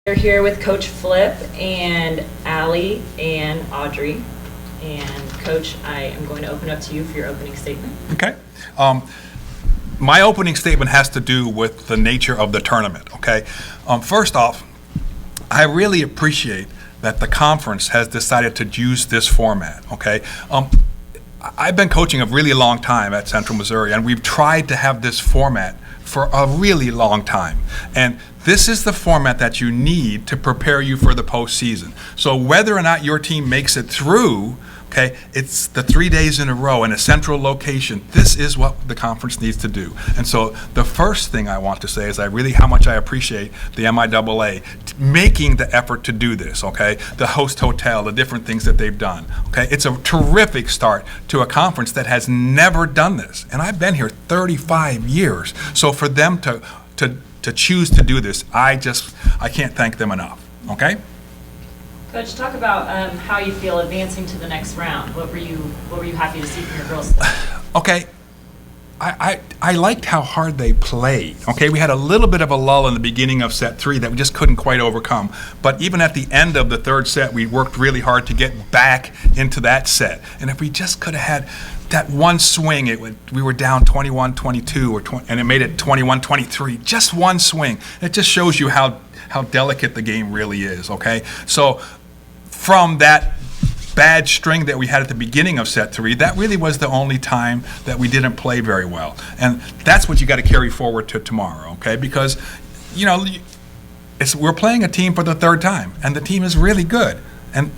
We're here with Coach Flip and Allie and Audrey. And Coach, I am going to open up to you for your opening statement. Okay. My opening statement has to do with the nature of the tournament, okay? First off, I really appreciate that the conference has decided to use this format, okay? I've been coaching a really long time at Central Missouri, and we've tried to have this format for a really long time. And this is the format that you need to prepare you for the postseason. So whether or not your team makes it through, okay, it's the 3 days in a row in a central location. This is what the conference needs to do. And so the first thing I want to say is how much I appreciate the MIAA making the effort to do this, okay? The host hotel, the different things that they've done, okay? It's a terrific start to a conference that has never done this. And I've been here 35 years. So for them to choose to do this, I can't thank them enough, okay? Coach, talk about how you feel advancing to the next round. What were you happy to see from your girls today? Okay, I liked how hard they played. Okay, we had a little bit of a lull in the beginning of set 3 that we just couldn't quite overcome. But even at the end of the third set, we worked really hard to get back into that set. And if we just could have had that one swing, we were down 21-22 and it made it 21-23. Just one swing. It just shows you how delicate the game really is. Okay, so from that bad string that we had at the beginning of set 3, that really was the only time that we didn't play very well. And that's what you got to carry forward to tomorrow, okay? Because, we're playing a team for the third time, and the team is really good. And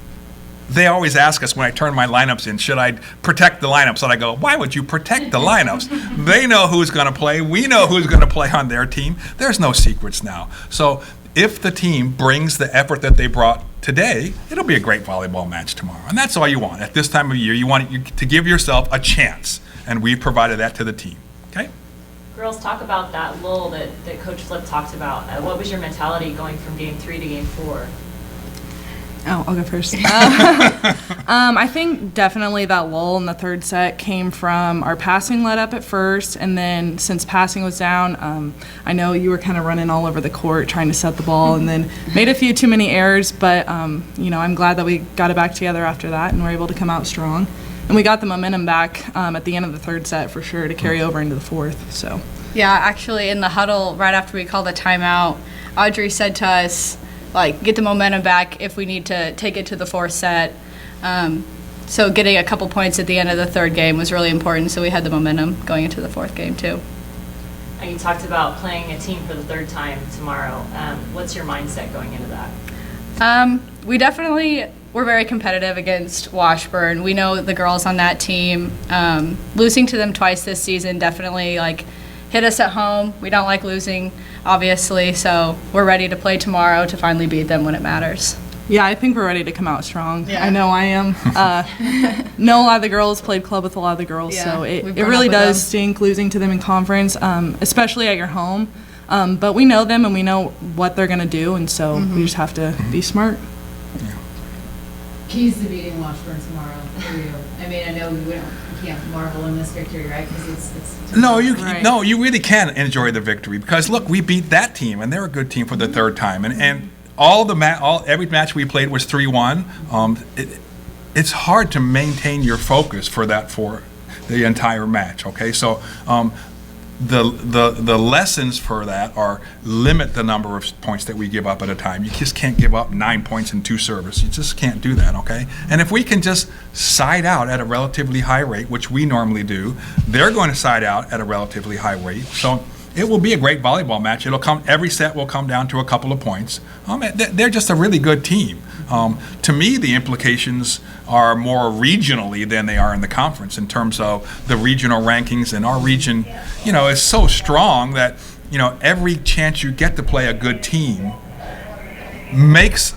they always ask us when I turn my lineups in, should I protect the lineups? And I go, why would you protect the lineups? They know who's going to play. We know who's going to play on their team. There's no secrets now. So if the team brings the effort that they brought today, it'll be a great volleyball match tomorrow. And that's all you want. At this time of year, you want to give yourself a chance. And we provided that to the team. Okay? Girls, talk about that lull that Coach Flip talked about. What was your mentality going from game 3 to game 4? Oh, I'll go first. I think definitely that lull in the third set came from our passing let up at first, and then since passing was down, I know you were kind of running all over the court trying to set the ball, and then made a few too many errors, but I'm glad that we got it back together after that and were able to come out strong. And we got the momentum back at the end of the third set for sure to carry over into the fourth. So. Yeah, actually in the huddle right after we called the timeout, Audrey said to us, get the momentum back if we need to take it to the fourth set. So getting a couple points at the end of the third game was really important, so we had the momentum going into the fourth game too. And you talked about playing a team for the third time tomorrow. What's your mindset going into that? We definitely were very competitive against Washburn. We know the girls on that team. Losing to them twice this season definitely hit us at home. We don't like losing, obviously, so we're ready to play tomorrow to finally beat them when it matters. Yeah, I think we're ready to come out strong. Yeah. I know I am. Know a lot of the girls, played club with a lot of the girls, Yeah, so it we've grown really up with does them. stink losing to them in conference, especially at your home. But we know them and we know what they're going to do, and so we just have to be smart. Keys to beating Washburn tomorrow for you. I mean, I know you can't marvel in this victory, right? Because it's No, you Right. really can enjoy the victory because look, we beat that team and they're a good team for the third time. And every match we played was 3-1. It's hard to maintain your focus for the entire match. Okay, so the lessons for that are limit the number of points that we give up at a time. You just can't give up 9 points in 2 service. You just can't do that, okay? And if we can just side out at a relatively high rate, which we normally do, they're going to side out at a relatively high rate. So it will be a great volleyball match. Every set will come down to a couple of points. They're just a really good team. To me, the implications are more regionally than they are in the conference in terms of the regional rankings. And our region, is so strong that, every chance you get to play a good team makes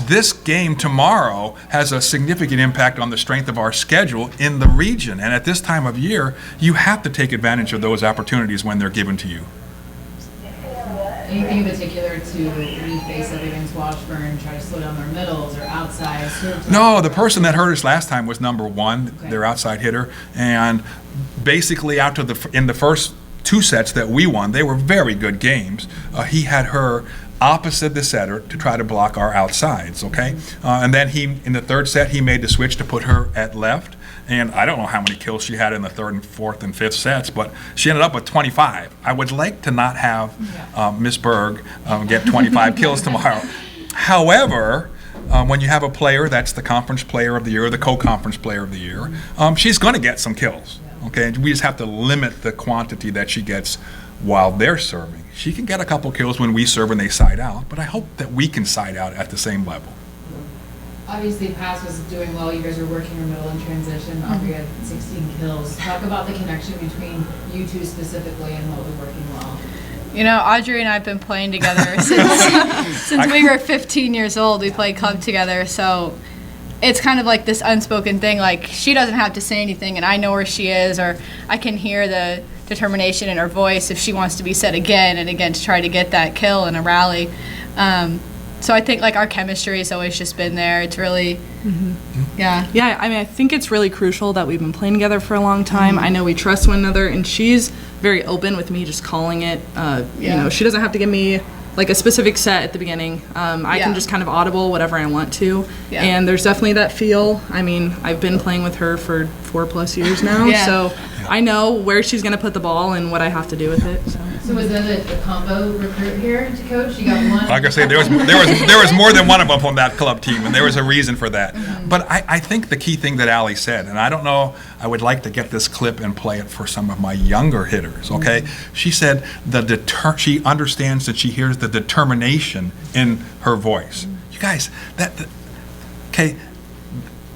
this game tomorrow has a significant impact on the strength of our schedule in the region. And at this time of year, you have to take advantage of those opportunities when they're given to you. anything in particular to when you face up against Washburn, try to slow down their middles or outside? No, the person that hurt us last time was number one, their outside hitter, and basically in the first 2 sets that we won, they were very good games. He had her opposite the setter to try to block our outsides, okay? And then in the third set, he made the switch to put her at left. And I don't know how many kills she had in the third and fourth and fifth sets, but she ended up with 25. I would like to not have Miss Berg get 25 kills tomorrow. However, when you have a player that's the conference player of the year or the co-conference player of the year, she's going to get some kills, okay? We just have to limit the quantity that she gets while they're serving. She can get a couple kills when we serve and they side out, but I hope that we can side out at the same level. Obviously, Pass was doing well. You guys were working your middle in transition. Aubrey had 16 kills. Talk about the connection between you two specifically and what was working well. You know, Audrey and I have been playing together since we were 15 years old. We played club together, so it's kind of like this unspoken thing. Like, she doesn't have to say anything, and I know where she is, or I can hear the determination in her voice if she wants to be set again and again to try to get that kill in a rally. So I think like our chemistry has always just been there. It's really, yeah. Yeah, I mean, I think it's really crucial that we've been playing together for a long time. I know we trust one another, and she's very open with me just calling it. You know, she doesn't have to give me like a specific set at the beginning. I can just kind of audible whatever I want to. Yeah. And there's definitely that feel. I mean, I've been playing with her for 4+ years now, so I know where she's going to put the ball and what I have to do with it. So was that a combo recruit here to coach? You got one? Like I say, there was more than one of them on that club team, and there was a reason for that. But I think the key thing that Allie said, and I don't know, I would like to get this clip and play it for some of my younger hitters, okay? She said she understands that she hears the determination in her voice. You guys, okay,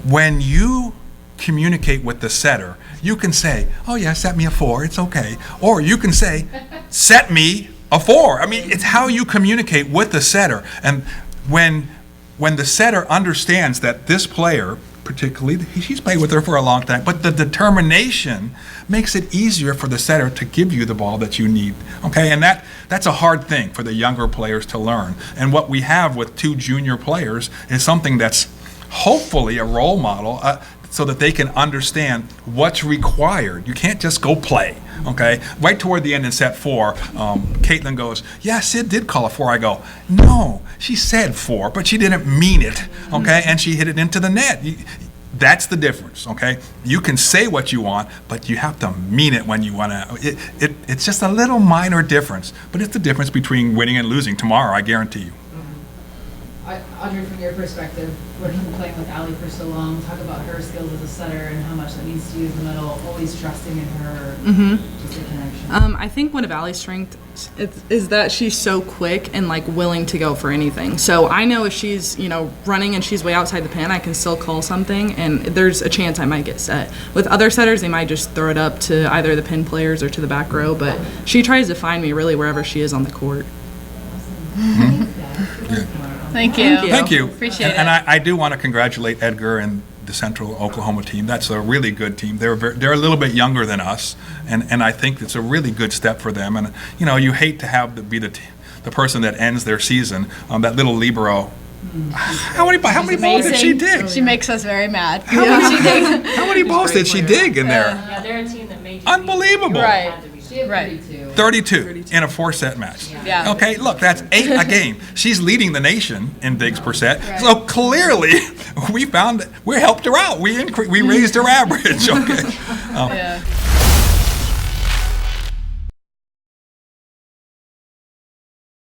when you communicate with the setter, you can say, oh yeah, set me a 4, it's okay. Or you can say, set me a 4. I mean, it's how you communicate with the setter. And when the setter understands that this player, particularly, she's played with her for a long time, but the determination makes it easier for the setter to give you the ball that you need, okay? And that's a hard thing for the younger players to learn. And what we have with 2 junior players is something that's hopefully a role model, so that they can understand what's required. You can't just go play, okay? Right toward the end in set 4, Caitlin goes, yeah, Sid did call a 4. I go, no, she said 4, but she didn't mean it, okay? And she hit it into the net. That's the difference, okay? You can say what you want, but you have to mean it when you want to. It's just a little minor difference, but it's the difference between winning and losing tomorrow, I guarantee you. Audrey, from your perspective, working and playing with Allie for so long, talk about her skills as a setter and how much that means to you in the middle, always trusting in her, just a connection. I think one of Allie's strengths is that she's so quick and like willing to go for anything. So I know if she's, running and she's way outside the pin, I can still call something and there's a chance I might get set. With other setters, they might just throw it up to either the pin players or to the back row, but she tries to find me really wherever she is on the court. Thank you. Thank you. Appreciate it. And I do want to congratulate Edgar and the Central Oklahoma team. That's a really good team. They're a little bit younger than us, and I think it's a really good step for them. And you hate to have be the person that ends their season. That little libero. How many balls did she dig? She makes us very mad. How many balls did she dig in there? Yeah, they're a team that made unbelievable. Right. She had Right. 32 in a 4-set match. Yeah. Okay, look, that's 8 a game. She's leading the nation in digs per set. So clearly, we helped her out. We raised her average. Okay. Yeah.